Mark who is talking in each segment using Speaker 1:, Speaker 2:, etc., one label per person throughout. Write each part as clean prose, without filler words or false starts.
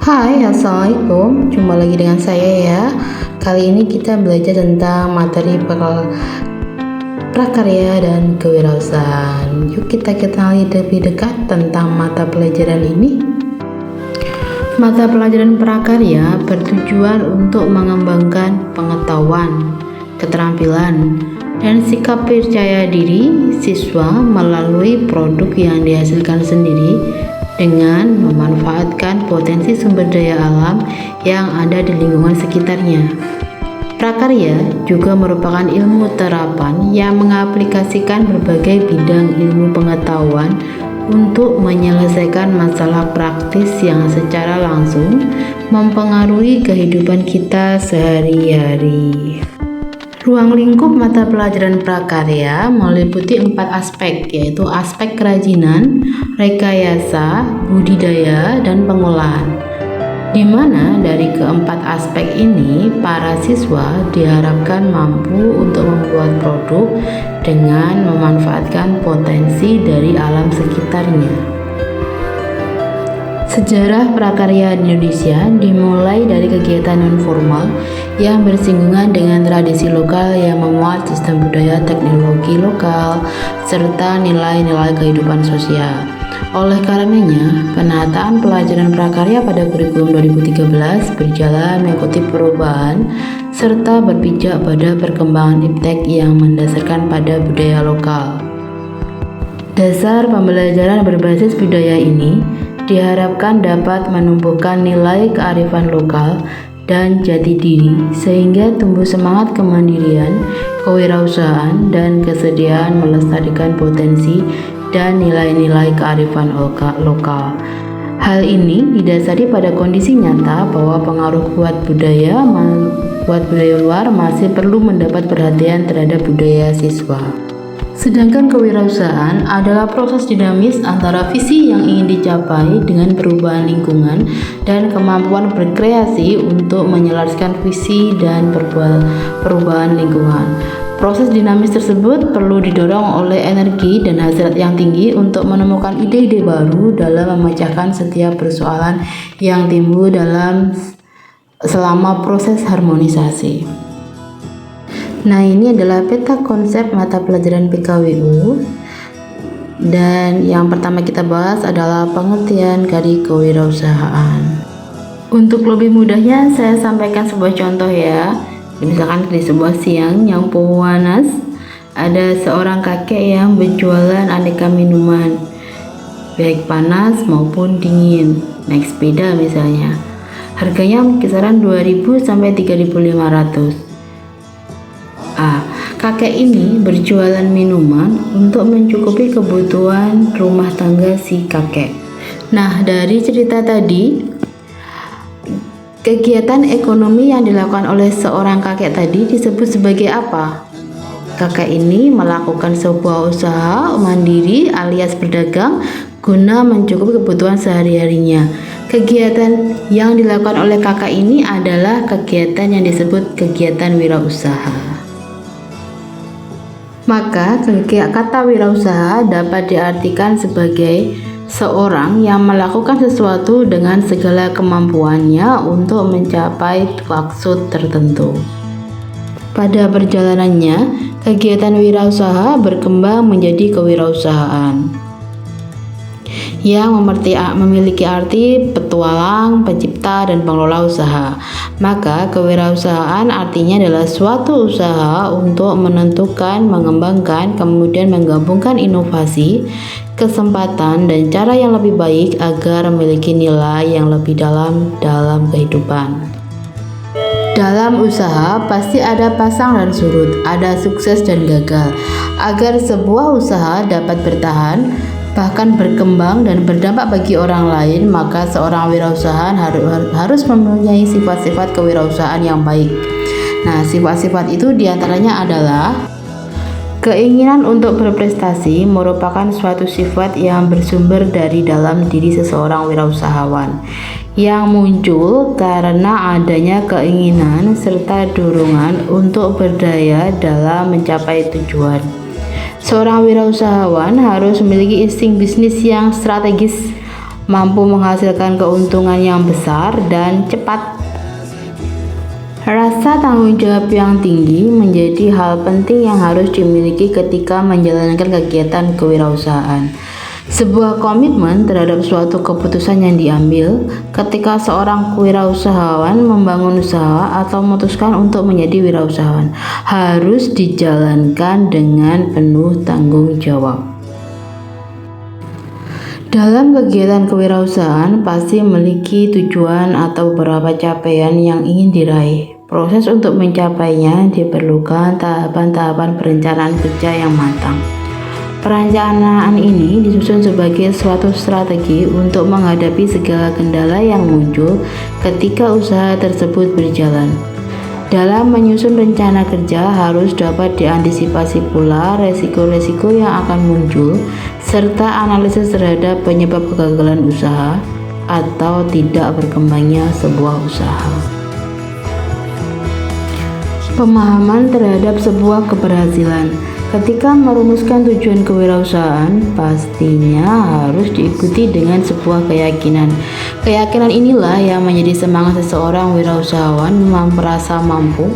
Speaker 1: Hai, Assalamualaikum. Jumpa lagi dengan saya ya. Kali ini kita belajar tentang materi prakarya dan kewirausahaan. Yuk kita kenali lebih dekat tentang mata pelajaran ini. Mata pelajaran prakarya bertujuan untuk mengembangkan pengetahuan, keterampilan, dan sikap percaya diri siswa melalui produk yang dihasilkan sendiri dengan memanfaatkan potensi sumber daya alam yang ada di lingkungan sekitarnya. Prakarya juga merupakan ilmu terapan yang mengaplikasikan berbagai bidang ilmu pengetahuan untuk menyelesaikan masalah praktis yang secara langsung mempengaruhi kehidupan kita sehari-hari. Ruang lingkup mata pelajaran prakarya meliputi 4 aspek, yaitu aspek kerajinan, rekayasa, budidaya, dan pengolahan. Di mana dari keempat aspek ini, para siswa diharapkan mampu untuk membuat produk dengan memanfaatkan potensi dari alam sekitarnya. Sejarah prakarya di Indonesia dimulai dari kegiatan non-formal yang bersinggungan dengan tradisi lokal yang memuat sistem budaya, teknologi lokal, serta nilai-nilai kehidupan sosial. Oleh karenanya, penataan pelajaran prakarya pada kurikulum 2013 berjalan mengikuti perubahan serta berpijak pada perkembangan iptek yang mendasarkan pada budaya lokal. Dasar pembelajaran berbasis budaya ini diharapkan dapat menumbuhkan nilai kearifan lokal dan jati diri sehingga tumbuh semangat kemandirian, kewirausahaan, dan kesediaan melestarikan potensi dan nilai-nilai kearifan lokal. Hal ini didasari pada kondisi nyata bahwa pengaruh kuat budaya luar masih perlu mendapat perhatian terhadap budaya siswa. Sedangkan kewirausahaan adalah proses dinamis antara visi yang ingin dicapai dengan perubahan lingkungan dan kemampuan berkreasi untuk menyelaraskan visi dan perubahan lingkungan. Proses dinamis tersebut perlu didorong oleh energi dan hasrat yang tinggi untuk menemukan ide-ide baru dalam memecahkan setiap persoalan yang timbul selama proses harmonisasi. Nah, ini adalah peta konsep mata pelajaran PKWU, dan yang pertama kita bahas adalah pengertian dari kewirausahaan. Untuk lebih mudahnya saya sampaikan sebuah contoh ya. Misalkan di sebuah siang yang panas, ada seorang kakek yang berjualan aneka minuman, baik panas maupun dingin, naik sepeda misalnya. Harganya kisaran 2.000 sampai 3.500. Kakek ini berjualan minuman untuk mencukupi kebutuhan rumah tangga si kakek. Nah, dari cerita tadi, kegiatan ekonomi yang dilakukan oleh seorang kakek tadi disebut sebagai apa? Kakek ini melakukan sebuah usaha mandiri alias berdagang guna mencukupi kebutuhan sehari-harinya. Kegiatan yang dilakukan oleh kakak ini adalah kegiatan yang disebut kegiatan wirausaha. Maka kata wirausaha dapat diartikan sebagai seorang yang melakukan sesuatu dengan segala kemampuannya untuk mencapai maksud tertentu. Pada perjalanannya, kegiatan wirausaha berkembang menjadi kewirausahaan yang memiliki arti petualang, pencipta, dan pengelola usaha. Maka kewirausahaan artinya adalah suatu usaha untuk menentukan, mengembangkan, kemudian menggabungkan inovasi, kesempatan, dan cara yang lebih baik agar memiliki nilai yang lebih dalam kehidupan. Dalam usaha pasti ada pasang dan surut, ada sukses dan gagal. Agar sebuah usaha dapat bertahan, bahkan berkembang dan berdampak bagi orang lain, maka seorang wirausahaan harus mempunyai sifat-sifat kewirausahaan yang baik. Nah, sifat-sifat itu diantaranya adalah keinginan untuk berprestasi merupakan suatu sifat yang bersumber dari dalam diri seseorang wirausahawan, yang muncul karena adanya keinginan serta dorongan untuk berdaya dalam mencapai tujuan. Seorang wirausahawan harus memiliki insting bisnis yang strategis mampu menghasilkan keuntungan yang besar dan cepat. Rasa tanggung jawab yang tinggi menjadi hal penting yang harus dimiliki ketika menjalankan kegiatan kewirausahaan. Sebuah komitmen terhadap suatu keputusan yang diambil ketika seorang kewirausahawan membangun usaha atau memutuskan untuk menjadi wirausahawan harus dijalankan dengan penuh tanggung jawab. Dalam kegiatan kewirausahaan pasti memiliki tujuan atau beberapa capaian yang ingin diraih. Proses untuk mencapainya diperlukan tahapan-tahapan perencanaan kerja yang matang. Perencanaan ini disusun sebagai suatu strategi untuk menghadapi segala kendala yang muncul ketika usaha tersebut berjalan. Dalam menyusun rencana kerja harus dapat diantisipasi pula resiko-resiko yang akan muncul serta analisis terhadap penyebab kegagalan usaha atau tidak berkembangnya sebuah usaha. Pemahaman terhadap sebuah keberhasilan. Ketika merumuskan tujuan kewirausahaan, pastinya harus diikuti dengan sebuah keyakinan. Keyakinan inilah yang menjadi semangat seseorang wirausahawan merasa mampu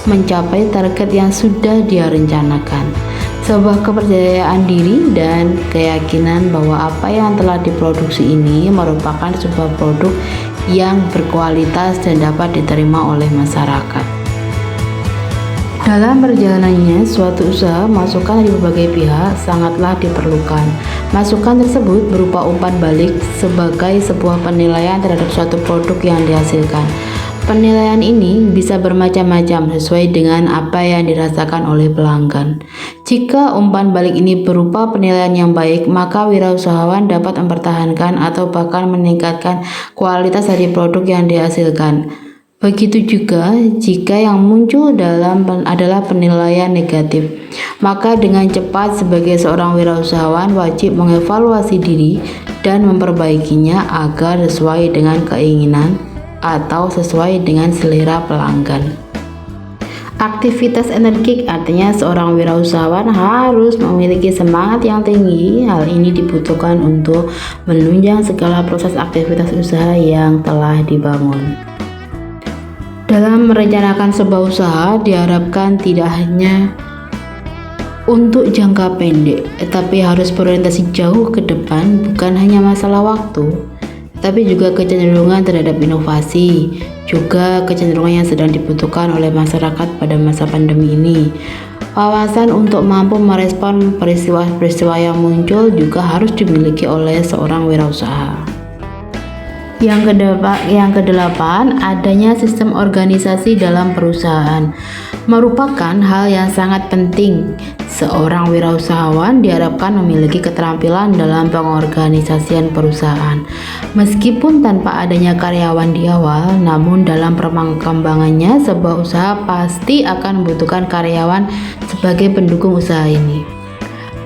Speaker 1: mencapai target yang sudah dia rencanakan. Sebuah kepercayaan diri dan keyakinan bahwa apa yang telah diproduksi ini merupakan sebuah produk yang berkualitas dan dapat diterima oleh masyarakat. Dalam perjalanannya, suatu usaha masukan dari berbagai pihak sangatlah diperlukan. Masukan tersebut berupa umpan balik sebagai sebuah penilaian terhadap suatu produk yang dihasilkan. Penilaian ini bisa bermacam-macam sesuai dengan apa yang dirasakan oleh pelanggan. Jika umpan balik ini berupa penilaian yang baik, maka wirausahawan dapat mempertahankan atau bahkan meningkatkan kualitas dari produk yang dihasilkan. Begitu juga jika yang muncul adalah penilaian negatif, maka dengan cepat sebagai seorang wirausahawan wajib mengevaluasi diri dan memperbaikinya agar sesuai dengan keinginan atau sesuai dengan selera pelanggan. Aktivitas energik artinya seorang wirausahawan harus memiliki semangat yang tinggi. Hal ini dibutuhkan untuk menunjang segala proses aktivitas usaha yang telah dibangun. Dalam merencanakan sebuah usaha diharapkan tidak hanya untuk jangka pendek, tetapi harus berorientasi jauh ke depan, bukan hanya masalah waktu, tapi juga kecenderungan terhadap inovasi, juga kecenderungan yang sedang dibutuhkan oleh masyarakat pada masa pandemi ini. Wawasan untuk mampu merespon peristiwa-peristiwa yang muncul juga harus dimiliki oleh seorang wirausaha. Yang kedelapan, adanya sistem organisasi dalam perusahaan merupakan hal yang sangat penting. Seorang wirausahawan diharapkan memiliki keterampilan dalam pengorganisasian perusahaan. Meskipun tanpa adanya karyawan di awal, namun dalam perkembangannya sebuah usaha pasti akan membutuhkan karyawan sebagai pendukung usaha ini.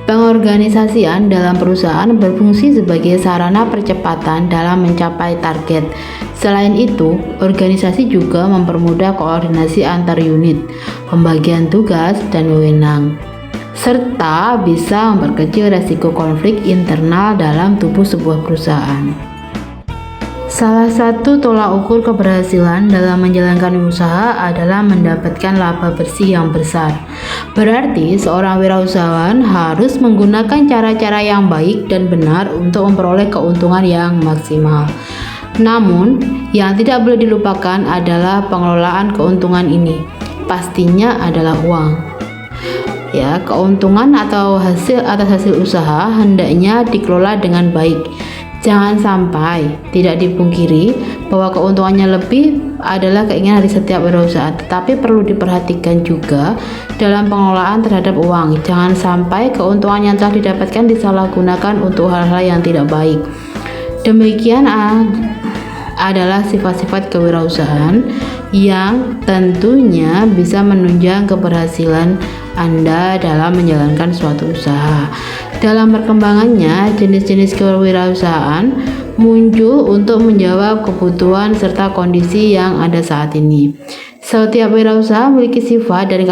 Speaker 1: Pengorganisasian dalam perusahaan berfungsi sebagai sarana percepatan dalam mencapai target. Selain itu, organisasi juga mempermudah koordinasi antar unit, pembagian tugas dan wewenang, serta bisa memperkecil resiko konflik internal dalam tubuh sebuah perusahaan. Salah satu tolak ukur keberhasilan dalam menjalankan usaha adalah mendapatkan laba bersih yang besar. Berarti seorang wirausahawan harus menggunakan cara-cara yang baik dan benar untuk memperoleh keuntungan yang maksimal. Namun, yang tidak boleh dilupakan adalah pengelolaan keuntungan ini. Pastinya adalah uang. Keuntungan atau hasil atas hasil usaha hendaknya dikelola dengan baik. Jangan sampai tidak dipungkiri bahwa keuntungannya lebih adalah keinginan dari setiap wirausaha, tetapi perlu diperhatikan juga dalam pengelolaan terhadap uang. Jangan sampai keuntungan yang telah didapatkan disalahgunakan untuk hal-hal yang tidak baik. Demikian adalah sifat-sifat kewirausahaan yang tentunya bisa menunjang keberhasilan Anda dalam menjalankan suatu usaha. Dalam perkembangannya, jenis-jenis kewirausahaan muncul untuk menjawab kebutuhan serta kondisi yang ada saat ini. Setiap wirausaha memiliki sifat dan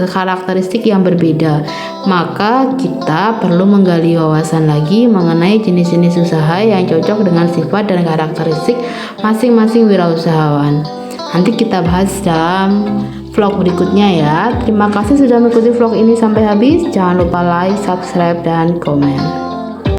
Speaker 1: karakteristik yang berbeda, maka kita perlu menggali wawasan lagi mengenai jenis-jenis usaha yang cocok dengan sifat dan karakteristik masing-masing wirausahawan. Nanti kita bahas dalam vlog berikutnya ya. Terima kasih sudah mengikuti vlog ini sampai habis. Jangan lupa like, subscribe, dan komen.